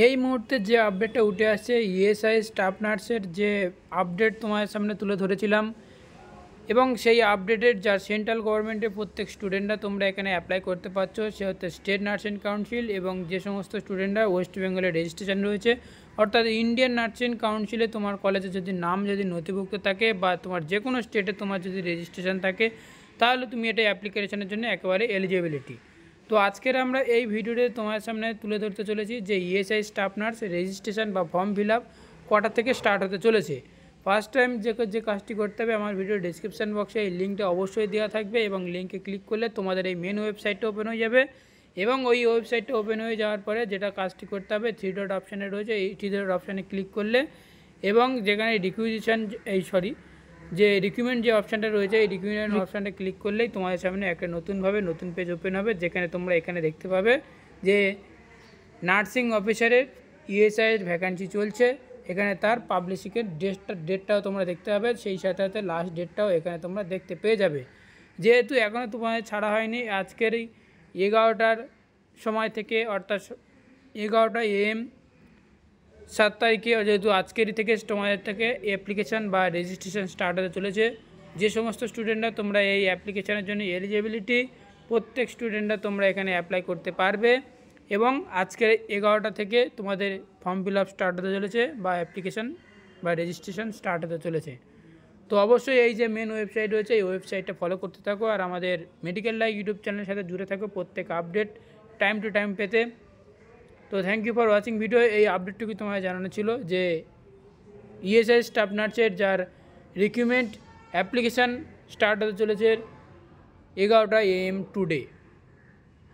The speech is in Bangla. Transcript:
এই মুহূর্তে যে আপডেটটা উঠে আসছে ইএসআই স্টাফ নার্সের যে আপডেট তোমার সামনে তুলে ধরেছিলাম এবং সেই আপডেটের যা সেন্ট্রাল গভর্নমেন্টের প্রত্যেক স্টুডেন্টরা তোমরা এখানে অ্যাপ্লাই করতে পারছো, সে হচ্ছে স্টেট নার্সিং কাউন্সিল এবং যে সমস্ত স্টুডেন্টরা ওয়েস্ট বেঙ্গলে রেজিস্ট্রেশন রয়েছে, অর্থাৎ ইন্ডিয়ান নার্সিং কাউন্সিলে তোমার কলেজে যদি নাম যদি নথিভুক্ত থাকে বা তোমার যে কোনো স্টেটে তোমার যদি রেজিস্ট্রেশন থাকে তাহলে তুমি এটা অ্যাপ্লিকেশনের জন্য একেবারে এলিজিবিলিটি। তো আজকের আমরা এই ভিডিওতে তোমার সামনে তুলে ধরতে চলেছি যে ইএসআই স্টাফ নার্স রেজিস্ট্রেশন বা ফর্ম ফিল আপ কটা থেকে স্টার্ট হতে চলেছে। ফার্স্ট টাইম যে কাজটি করতে হবে, আমার ভিডিও ডিসক্রিপশান বক্সে এই লিঙ্কটা অবশ্যই দেওয়া থাকবে এবং লিঙ্কে ক্লিক করলে তোমাদের এই মেন ওয়েবসাইটটা ওপেন হয়ে যাবে এবং ওই ওয়েবসাইটটা ওপেন হয়ে যাওয়ার পরে যেটা কাজটি করতে হবে, 3 ডট অপশানে রয়েছে, এই 3 ডট অপশানে ক্লিক করলে এবং যেখানে যে রিক্রুটমেন্ট যে অপশানটা রয়েছে এই রিক্রুটমেন্ট অপশানটা ক্লিক করলেই তোমাদের সামনে একটা নতুন পেজ ওপেন হবে, যেখানে তোমরা এখানে দেখতে পাবে যে নার্সিং অফিসারের ইএসআইয়ের ভ্যাকান্সি চলছে। এখানে তার পাবলিশিংয়ের ডেটটাও তোমরা দেখতে পাবে, সেই সাথে সাথে লাস্ট ডেটটাও এখানে তোমরা দেখতে পেয়ে যাবে। যেহেতু এখনও তোমাদের ছাড়া হয়নি, আজকের এই 11টার সময় থেকে অর্থাৎ 11টা AM 7 তারিখে, যেহেতু আজকেরই থেকে তোমাদের থেকে অ্যাপ্লিকেশান বা রেজিস্ট্রেশন স্টার্ট হতে চলেছে। যে সমস্ত স্টুডেন্টরা তোমরা এই অ্যাপ্লিকেশানের জন্য এলিজিবিলিটি, প্রত্যেক স্টুডেন্টরা তোমরা এখানে অ্যাপ্লাই করতে পারবে এবং আজকের 11টা থেকে তোমাদের ফর্ম ফিল আপ স্টার্ট হতে চলেছে বা অ্যাপ্লিকেশান বা রেজিস্ট্রেশন স্টার্ট হতে চলেছে। তো অবশ্যই এই যে মেন ওয়েবসাইট রয়েছে এই ওয়েবসাইটটা ফলো করতে থাকো আর আমাদের মেডিকেল লাইভ ইউটিউব চ্যানেলের সাথে জুড়ে থাকো প্রত্যেক আপডেট টাইম টু টাইম পেতে। তো thank you for watching video. এই আপডেটটুকু তোমায় জানানো ছিল যে ইএসআই স্টাফ নার্সের যার রিক্রুটমেন্ট অ্যাপ্লিকেশান স্টার্ট হতে চলেছে 11টা AM টুডে।